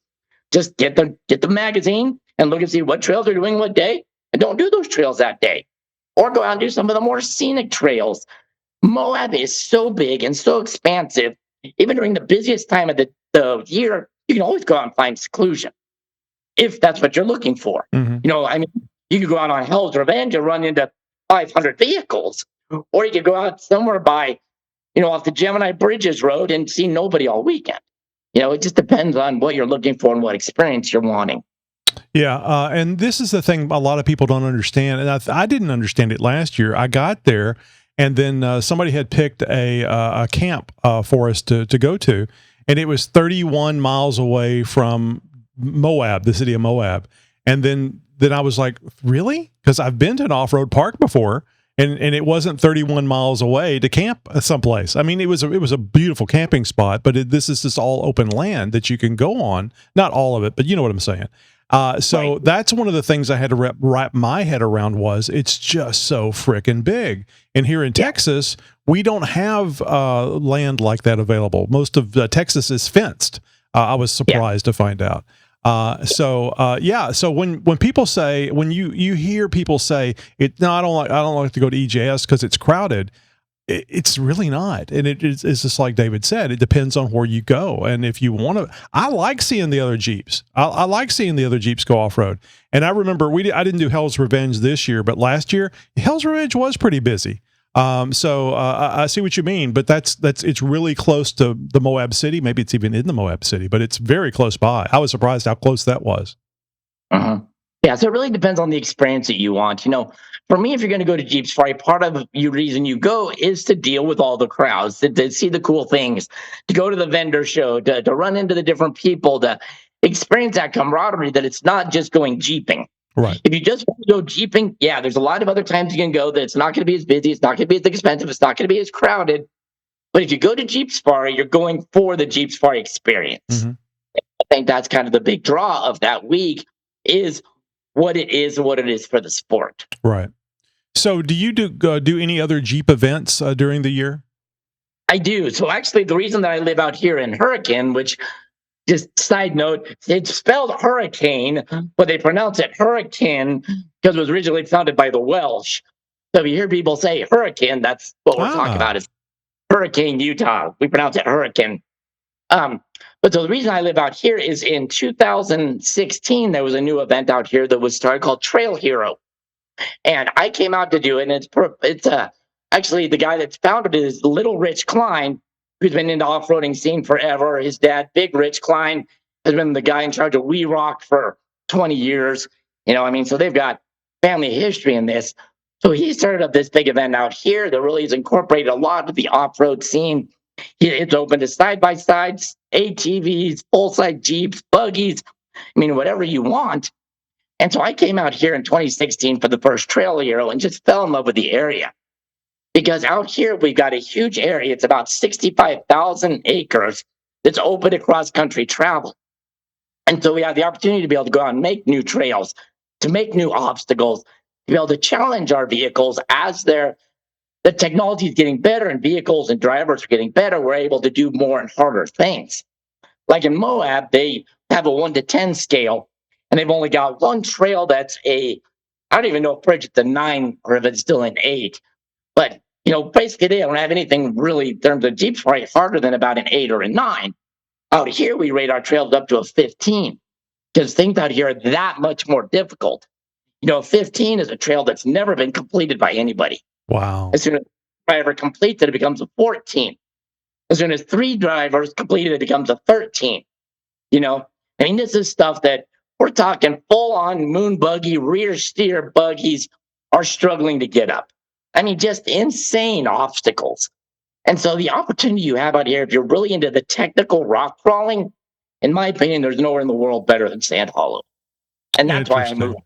Just get the magazine and look and see what trails are doing what day, and don't do those trails that day. Or go out and do some of the more scenic trails. Moab is so big and so expansive. Even during the busiest time of the year, you can always go out and find seclusion if that's what you're looking for. Mhm. I mean, you could go out on Hell's Revenge and run into 500 vehicles, or you could go out somewhere by, off the Gemini Bridges Road and see nobody all weekend. It just depends on what you're looking for and what experience you're wanting. Yeah, and this is the thing a lot of people don't understand, and I didn't understand it last year. I got there, and then somebody had picked a camp for us to go to, and it was 31 miles away from Moab, the city of Moab. And then I was like, really? Because I've been to an off-road park before, and it wasn't 31 miles away to camp someplace. I mean, it was a beautiful camping spot, but this is just all open land that you can go on. Not all of it, but you know what I'm saying. So Right. that's one of the things I had to wrap my head around was it's just so frickin' big. And here in Texas, we don't have land like that available. Most of Texas is fenced. I was surprised to find out. So when people say, when you hear people say it, no, I don't like to go to EJS because it's crowded. It's really not, and it's just like David said. It depends on where you go, and if you want to. I like seeing the other Jeeps. I like seeing the other Jeeps go off road. And I remember I didn't do Hell's Revenge this year, but last year Hell's Revenge was pretty busy. So I see what you mean, but it's really close to the Moab City. Maybe it's even in the Moab City, but it's very close by. I was surprised how close that was. Uh-huh. Yeah, so it really depends on the experience that you want. For me, if you're going to go to Jeep Safari, part of the reason you go is to deal with all the crowds, to see the cool things, to go to the vendor show, to run into the different people, to experience that camaraderie, that it's not just going Jeeping. Right. If you just want to go Jeeping, yeah, there's a lot of other times you can go that it's not going to be as busy, it's not going to be as expensive, it's not going to be as crowded. But if you go to Jeep Safari, you're going for the Jeep Safari experience. Mm-hmm. I think that's kind of the big draw of that week is what it is and what it is for the sport. Right. So do you do any other Jeep events during the year? I do. So actually, the reason that I live out here in Hurricane, which, just side note, it's spelled hurricane, but they pronounce it hurricane because it was originally founded by the Welsh. So if you hear people say hurricane, that's what we're talking about is Hurricane, Utah. We pronounce it hurricane. But so the reason I live out here is in 2016, there was a new event out here that was started called Trail Hero. And I came out to do it, and it's actually the guy that's founded it is Little Rich Klein, who's been in the off-roading scene forever. His dad, Big Rich Klein, has been the guy in charge of We Rock for 20 years. So they've got family history in this. So he started up this big event out here that really has incorporated a lot of the off-road scene. It's open to side-by-sides, ATVs, full-size Jeeps, buggies, whatever you want. And so I came out here in 2016 for the first Trail Hero and just fell in love with the area. Because out here, we've got a huge area. It's about 65,000 acres that's open to cross-country travel. And so we have the opportunity to be able to go out and make new trails, to make new obstacles, to be able to challenge our vehicles as the technology is getting better and vehicles and drivers are getting better. We're able to do more and harder things. Like in Moab, they have a 1 to 10 scale, and they've only got one trail that's I don't even know if Bridget's a 9 or if it's still an 8. But, basically they don't have anything really in terms of Jeeps right harder than about an 8 or a 9. Out here, we rate our trails up to a 15 because things out here are that much more difficult. 15 is a trail that's never been completed by anybody. Wow. As soon as a driver completes it, it becomes a 14. As soon as 3 drivers complete it, it becomes a 13. This is stuff that we're talking full-on moon buggy, rear steer buggies are struggling to get up. Just insane obstacles. And so the opportunity you have out here, if you're really into the technical rock crawling, in my opinion, there's nowhere in the world better than Sand Hollow. And that's why I moved.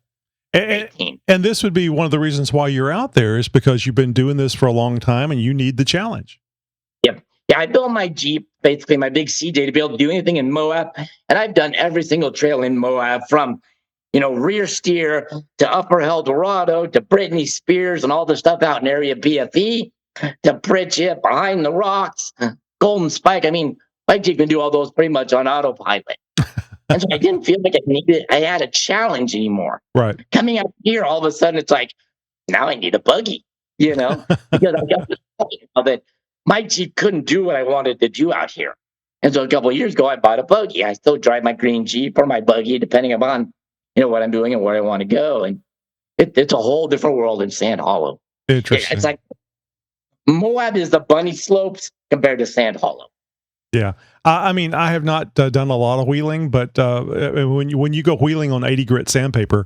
And this would be one of the reasons why you're out there is because you've been doing this for a long time and you need the challenge. Yep. Yeah, I built my Jeep, basically my big CJ, to be able to do anything in Moab. And I've done every single trail in Moab from, rear steer to Upper El Dorado to Britney Spears and all the stuff out in area BFE to Bridget, Behind the Rocks, Golden Spike. My Jeep can do all those pretty much on autopilot. And so I didn't feel like I had a challenge anymore. Right. Coming out here, all of a sudden, it's like, now I need a buggy, because I got this point of it. My Jeep couldn't do what I wanted to do out here. And so a couple of years ago, I bought a buggy. I still drive my green Jeep or my buggy, depending upon, what I'm doing and where I want to go. And it's a whole different world in Sand Hollow. It's Interesting. like Moab is the bunny slopes compared to Sand Hollow. Yeah. I mean, I have not done a lot of wheeling, but when you go wheeling on 80 grit sandpaper,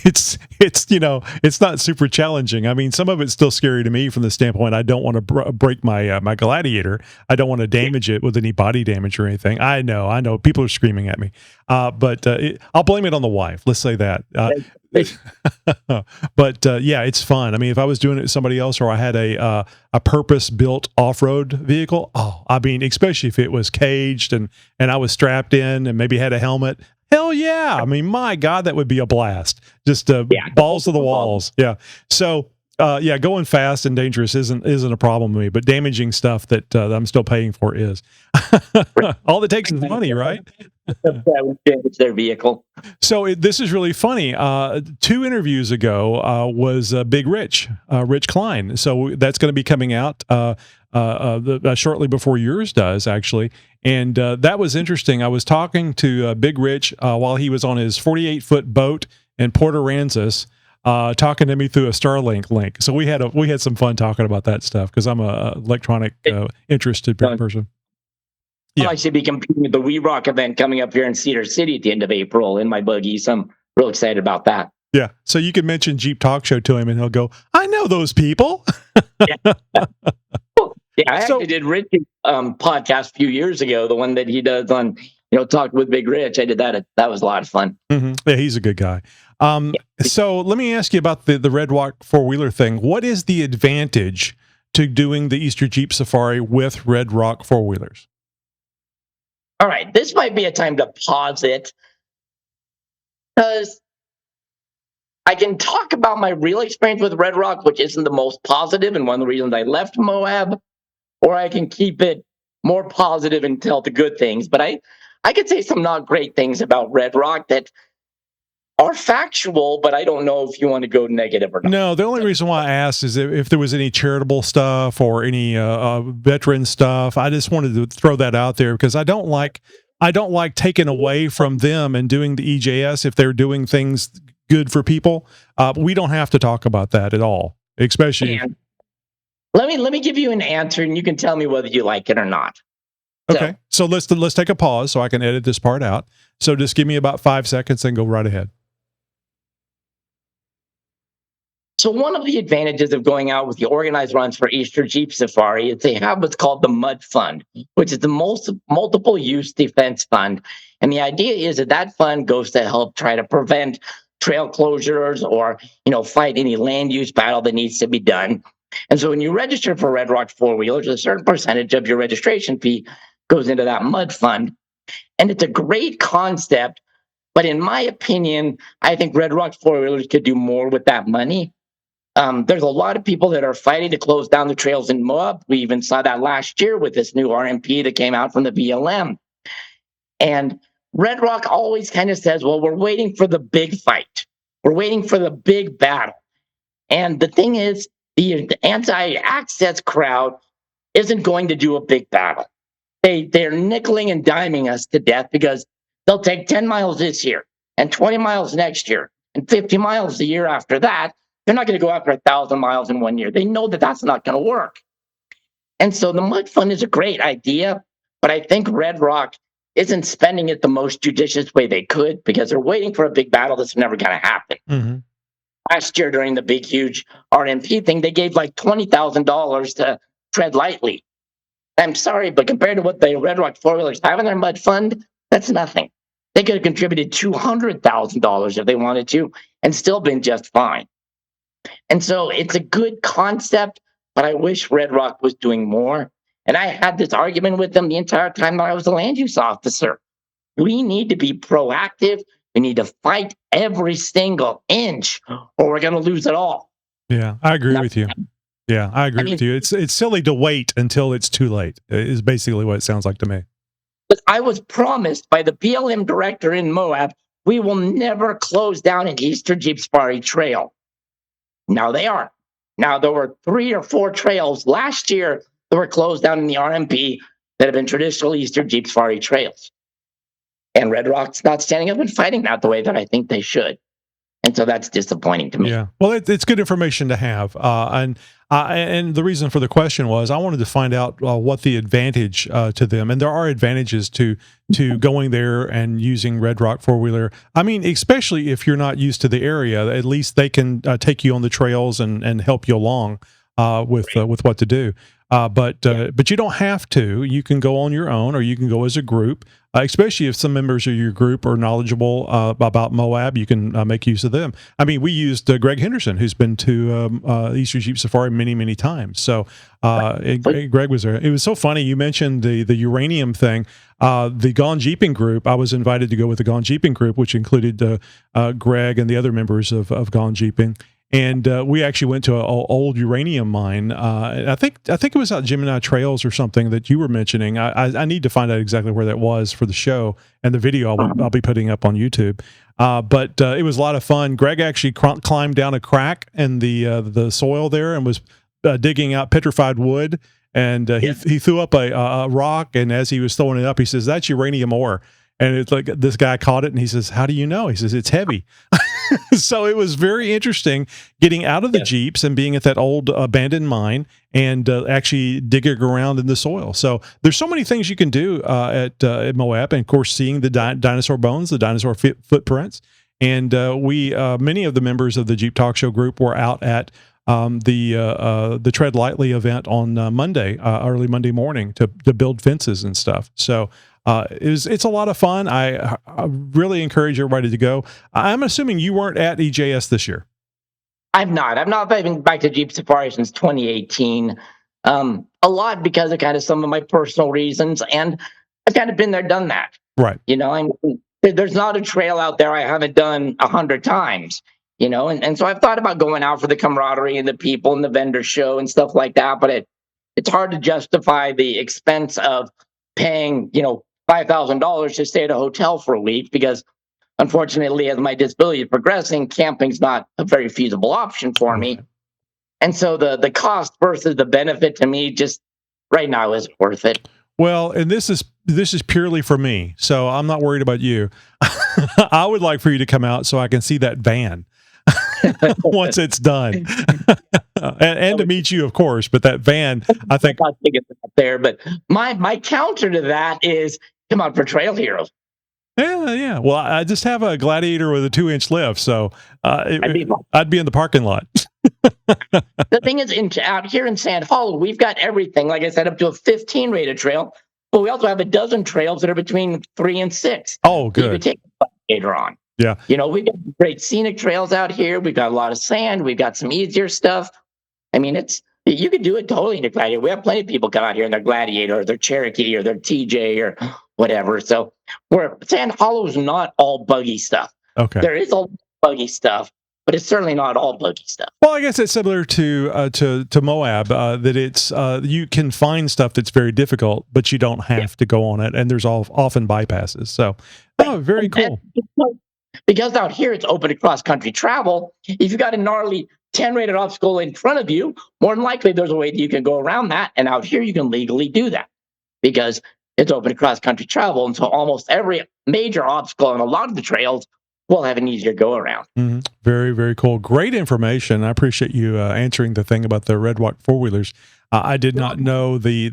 it's it's not super challenging. I mean, some of it's still scary to me from the standpoint I don't want to break my my Gladiator. I don't want to damage it with any body damage or anything. I know. People are screaming at me, but I'll blame it on the wife. Let's say that. But yeah, it's fun. I mean, if I was doing it with somebody else, or I had a purpose-built off-road vehicle, I mean, especially if it was caged and I was strapped in and maybe had a helmet, hell yeah! I mean, my God, that would be a blast. Just balls to the walls. Yeah. So yeah, going fast and dangerous isn't a problem to me, but damaging stuff that I'm still paying for is. All it takes is money, right? Damage their vehicle. So this is really funny. 2 interviews ago was Big Rich Klein. So that's going to be coming out shortly before yours does, actually. And that was interesting. I was talking to Big Rich while he was on his 48-foot boat in Port Aransas, talking to me through a Starlink link. So we had some fun talking about that stuff because I'm a electronic interested person. Yeah. I should be competing with the We Rock event coming up here in Cedar City at the end of April in my buggy. So I'm real excited about that. Yeah. So you can mention Jeep Talk Show to him and he'll go, I know those people. Yeah, I actually did Rich's podcast a few years ago, the one that he does on, Talk with Big Rich. I did that. That was a lot of fun. Mm-hmm. Yeah, he's a good guy. So let me ask you about the Red Rock four-wheeler thing. What is the advantage to doing the Easter Jeep Safari with Red Rock four-wheelers? All right, this might be a time to pause it because I can talk about my real experience with Red Rock, which isn't the most positive and one of the reasons I left Moab, or I can keep it more positive and tell the good things. But I could say some not great things about Red Rock that are factual, but I don't know if you want to go negative or not. No, the only reason why I asked is if there was any charitable stuff or any veteran stuff. I just wanted to throw that out there because I don't like taking away from them and doing the EJS if they're doing things good for people. We don't have to talk about that at all, especially. Let me give you an answer, and you can tell me whether you like it or not. Okay, so let's take a pause so I can edit this part out. So just give me about 5 seconds and go right ahead. So one of the advantages of going out with the organized runs for Easter Jeep Safari is they have what's called the MUD Fund, which is the multiple use defense fund. And the idea is that fund goes to help try to prevent trail closures or, fight any land use battle that needs to be done. And so when you register for Red Rock four-wheelers, a certain percentage of your registration fee goes into that MUD Fund. And it's a great concept, but in my opinion, I think Red Rock four-wheelers could do more with that money. There's a lot of people that are fighting to close down the trails in Moab. We even saw that last year with this new RMP that came out from the BLM. And Red Rock always kind of says, well, we're waiting for the big fight. We're waiting for the big battle. And the thing is, the anti-access crowd isn't going to do a big battle. They're nickeling and diming us to death because they'll take 10 miles this year and 20 miles next year and 50 miles the year after that. They're not going to go after 1,000 miles in 1 year. They know that that's not going to work. And so the MUD Fund is a great idea, but I think Red Rock isn't spending it the most judicious way they could because they're waiting for a big battle that's never going to happen. Mm-hmm. Last year during the big, huge RMP thing, they gave like $20,000 to tread lightly. I'm sorry, but compared to what the Red Rock four-wheelers have in their MUD Fund, that's nothing. They could have contributed $200,000 if they wanted to and still been just fine. And so it's a good concept, but I wish Red Rock was doing more. And I had this argument with them the entire time that I was a land use officer. We need to be proactive. We need to fight every single inch or we're going to lose it all. Yeah, I agree with you. Yeah, I agree with you. It's silly to wait until it's too late, is basically what it sounds like to me. But I was promised by the BLM director in Moab, we will never close down an Eastern Jeep Safari trail. Now they are. Now there were 3 or 4 trails last year that were closed down in the RMP that have been traditional Eastern Jeep Safari trails. And Red Rock's not standing up and fighting that the way that I think they should. And so that's disappointing to me. Yeah. Well, it's good information to have. And the reason for the question was I wanted to find out what the advantage to them, and there are advantages to going there and using Red Rock four-wheeler. I mean, especially if you're not used to the area, at least they can take you on the trails and help you along with what to do. But you don't have to. You can go on your own, or you can go as a group. Especially if some members of your group are knowledgeable about Moab, you can make use of them. I mean, we used Greg Henderson, who's been to Eastern Jeep Safari many, many times. So Greg was there. It was so funny. You mentioned the uranium thing. The Gone Jeeping group, I was invited to go with the Gone Jeeping group, which included Greg and the other members of Gone Jeeping. And we actually went to an old uranium mine. I think it was out Gemini Trails or something that you were mentioning. I need to find out exactly where that was for the show, and the video I'll be putting up on YouTube. But it was a lot of fun. Greg actually climbed down a crack in the soil there and was digging out petrified wood. And he threw up a rock, and as he was throwing it up, he says, "That's uranium ore." And it's like this guy caught it, and he says, "How do you know?" He says, "It's heavy." So it was very interesting getting out of the Jeeps and being at that old abandoned mine and actually digging around in the soil. So there's so many things you can do at Moab, and of course, seeing the dinosaur bones, the dinosaur footprints. And many of the members of the Jeep Talk Show group were out at the Tread Lightly event on Monday, early Monday morning to build fences and stuff. So it's a lot of fun. I really encourage everybody to go. I'm assuming you weren't at EJS this year. I've not been back to Jeep Safari since 2018. A lot because of kind of some of my personal reasons, and I've kind of been there, done that. Right. You know, there's not a trail out there I haven't done 100 times. You know, and so I've thought about going out for the camaraderie and the people and the vendor show and stuff like that, but it's hard to justify the expense of paying, $5,000 to stay at a hotel for a week because, unfortunately, as my disability is progressing, camping's not a very feasible option for me. And so the cost versus the benefit to me just right now isn't worth it. Well, and this is purely for me, so I'm not worried about you. I would like for you to come out so I can see that van once it's done, and to meet you, of course. But that van, I think, I'll take it there. But my counter to that is, come on for Trail Heroes. Yeah. Well, I just have a Gladiator with a 2-inch lift, so I'd be in the parking lot. The thing is, out here in Sand Hollow, we've got everything. Like I said, up to a 15 rated trail, but we also have a dozen trails that are between 3 and 6. Oh, good. You could take a Gladiator on. Yeah. We've got great scenic trails out here. We've got a lot of sand. We've got some easier stuff. I mean, you could do it totally in a Gladiator. We have plenty of people come out here in their Gladiator or their Cherokee or their TJ or whatever. So Sand Hollow is not all buggy stuff. Okay. There is all buggy stuff, but it's certainly not all buggy stuff. Well, I guess it's similar to Moab, that it's you can find stuff that's very difficult, but you don't have to go on it, and there's often bypasses. So, very cool. Because out here it's open to cross-country travel, if you've got a gnarly 10-rated obstacle in front of you, more than likely there's a way that you can go around that, and out here you can legally do that because it's open to cross-country travel, and so almost every major obstacle on a lot of the trails will have an easier go-around. Mm-hmm. Very, very cool. Great information. I appreciate you answering the thing about the Red Rock four-wheelers. I did not know the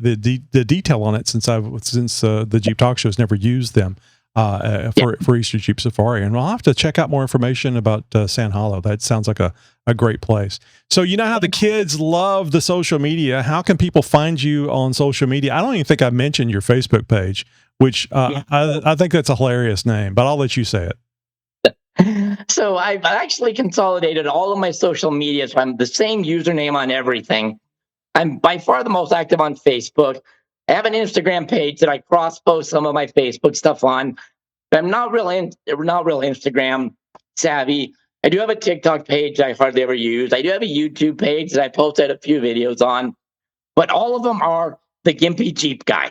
detail on it since the Jeep Talk Show's never used them. For Eastern Jeep Safari, and I'll have to check out more information about Sand Hollow. That sounds like a great place. So you know how the kids love the social media. How can people find you on social media? I don't even think I mentioned your Facebook page, which I think that's a hilarious name, but I'll let you say it. So I've actually consolidated all of my social media, so I'm the same username on everything. I'm by far the most active on Facebook. I have an Instagram page that I cross-post some of my Facebook stuff on. But I'm not real Instagram savvy. I do have a TikTok page I hardly ever use. I do have a YouTube page that I posted a few videos on. But all of them are the Gimpy Jeep Guy.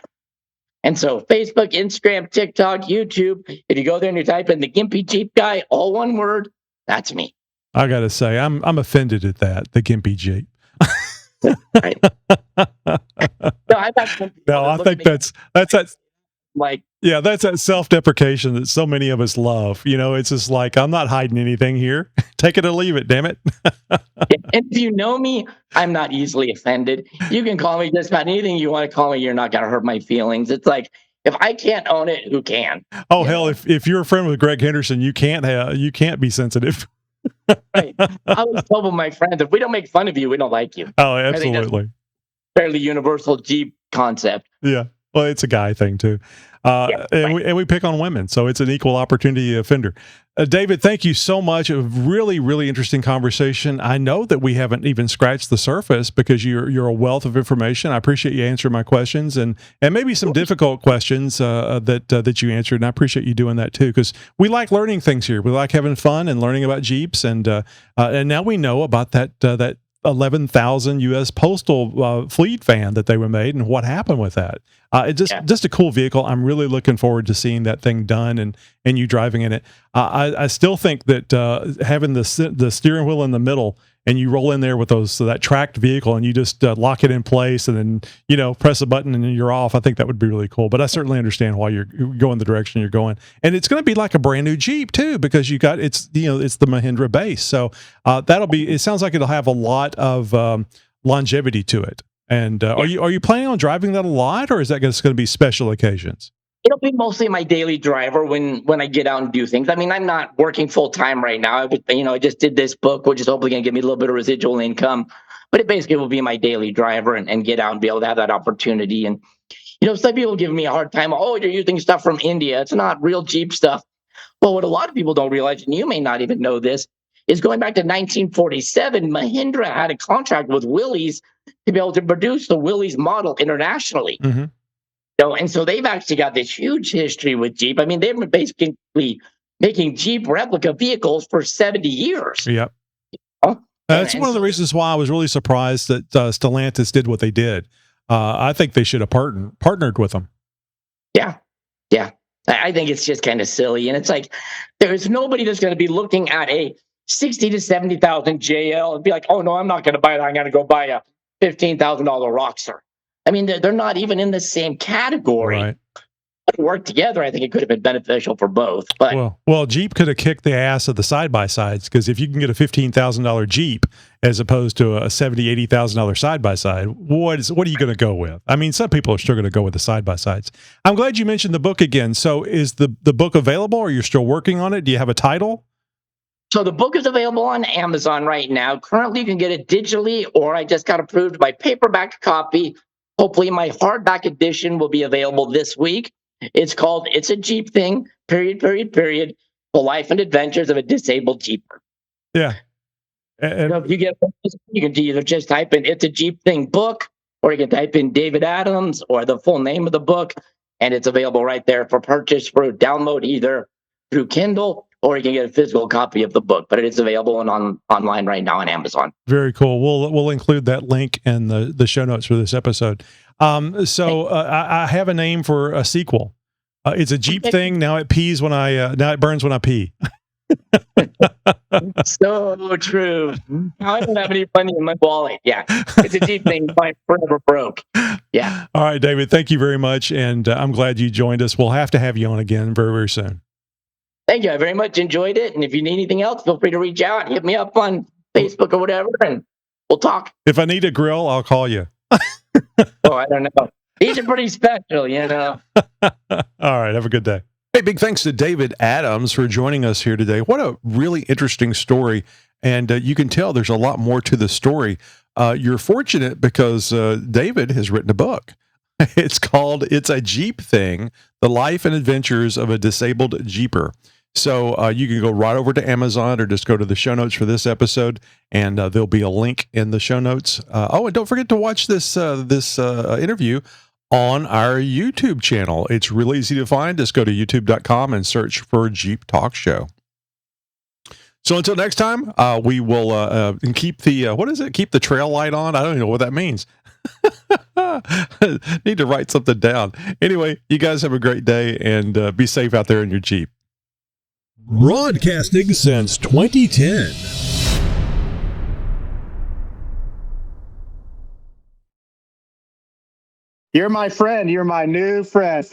And so Facebook, Instagram, TikTok, YouTube, if you go there and you type in the Gimpy Jeep Guy, all one word, that's me. I got to say, I'm offended at that, the Gimpy Jeep. Right? No, I've got some people No, that I look at think me that's that. like, Yeah, that's that self-deprecation that so many of us love. You know, it's just like, I'm not hiding anything here. Take it or leave it, damn it. and if you know me, I'm not easily offended. You can call me just about anything you want to call me. You're not going to hurt my feelings. It's like, if I can't own it, who can? Oh, You hell, know? if you're a friend with Greg Henderson, you can't be sensitive. Right. I always tell my friends, if we don't make fun of you, we don't like you. Oh, I think that's absolutely. fairly universal Jeep concept. Yeah. Well, it's a guy thing too. Yeah, And right. we pick on women, so it's an equal opportunity offender. David, thank you so much. A really, really interesting conversation. I know that we haven't even scratched the surface because you're a wealth of information. I appreciate you answering my questions and maybe some difficult questions that you answered. And I appreciate you doing that too, because we like learning things here. We like having fun and learning about Jeeps, and now we know about that 11,000 U.S. postal fleet van that they were made and what happened with that. It's just a cool vehicle. I'm really looking forward to seeing that thing done and you driving in it. I still think that having the steering wheel in the middle and you roll in there with that tracked vehicle and you just lock it in place and then press a button and then you're off. I think that would be really cool. But I certainly understand why you're going the direction you're going, and it's going to be like a brand new Jeep too, because it's the Mahindra base. So it sounds like it'll have a lot of longevity to it. And are you planning on driving that a lot, or is that just going to be special occasions? It'll be mostly my daily driver when I get out and do things. I mean, I'm not working full time right now. I just did this book, which is hopefully going to give me a little bit of residual income. But it basically will be my daily driver and get out and be able to have that opportunity. And some people give me a hard time. Oh, you're using stuff from India. It's not real Jeep stuff. Well, what a lot of people don't realize, and you may not even know this, is going back to 1947, Mahindra had a contract with Willys to be able to produce the Willys model internationally. Mm-hmm. And so they've actually got this huge history with Jeep. I mean, they've been basically making Jeep replica vehicles for 70 years. Yep. Oh, That's one of the reasons why I was really surprised that Stellantis did what they did. I think they should have partnered with them. Yeah. Yeah. I think it's just kind of silly. And it's like, there's nobody that's going to be looking at a 60 to 70,000 JL and be like, oh no, I'm not going to buy that. I'm going to go buy a $15,000 Roxor. I mean, they're not even in the same category. Right. But work together, I think it could have been beneficial for both. But well, Jeep could have kicked the ass of the side by sides, because if you can get a $15,000 Jeep as opposed to a $70,000, $80,000 side by side, what are you going to go with? I mean, some people are still going to go with the side by sides. I'm glad you mentioned the book again. So, is the book available, or you're still working on it? Do you have a title? So the book is available on Amazon right now. Currently, you can get it digitally, or I just got approved by paperback copy. Hopefully, my hardback edition will be available this week. It's called "It's a Jeep Thing: The Life and Adventures of a Disabled Jeeper." Yeah. And So if you can either just type in "It's a Jeep Thing" book, or you can type in David Adams or the full name of the book, and it's available right there for purchase for download either through Kindle, or you can get a physical copy of the book. But it is available online right now on Amazon. Very cool. We'll include that link in the show notes for this episode. I have a name for a sequel. It's a Jeep thing. Now it burns when I pee. So true. I don't have any money in my wallet. Yeah, it's a Jeep thing. Mine forever broke. Yeah. All right, David. Thank you very much, and I'm glad you joined us. We'll have to have you on again very, very soon. Thank you. I very much enjoyed it. And if you need anything else, feel free to reach out, hit me up on Facebook or whatever, and we'll talk. If I need a grill, I'll call you. Oh, I don't know. These are pretty special, All right. Have a good day. Hey, big thanks to David Adams for joining us here today. What a really interesting story. And you can tell there's a lot more to the story. You're fortunate because David has written a book. It's called "It's a Jeep Thing: The Life and Adventures of a Disabled Jeeper." So you can go right over to Amazon, or just go to the show notes for this episode, and there'll be a link in the show notes. And don't forget to watch this interview on our YouTube channel. It's really easy to find. Just go to youtube.com and search for Jeep Talk Show. So until next time, we will keep the keep the trail light on. I don't even know what that means. Need to write something down. Anyway, you guys have a great day and be safe out there in your Jeep. Broadcasting since 2010. You're my friend. You're my new friend.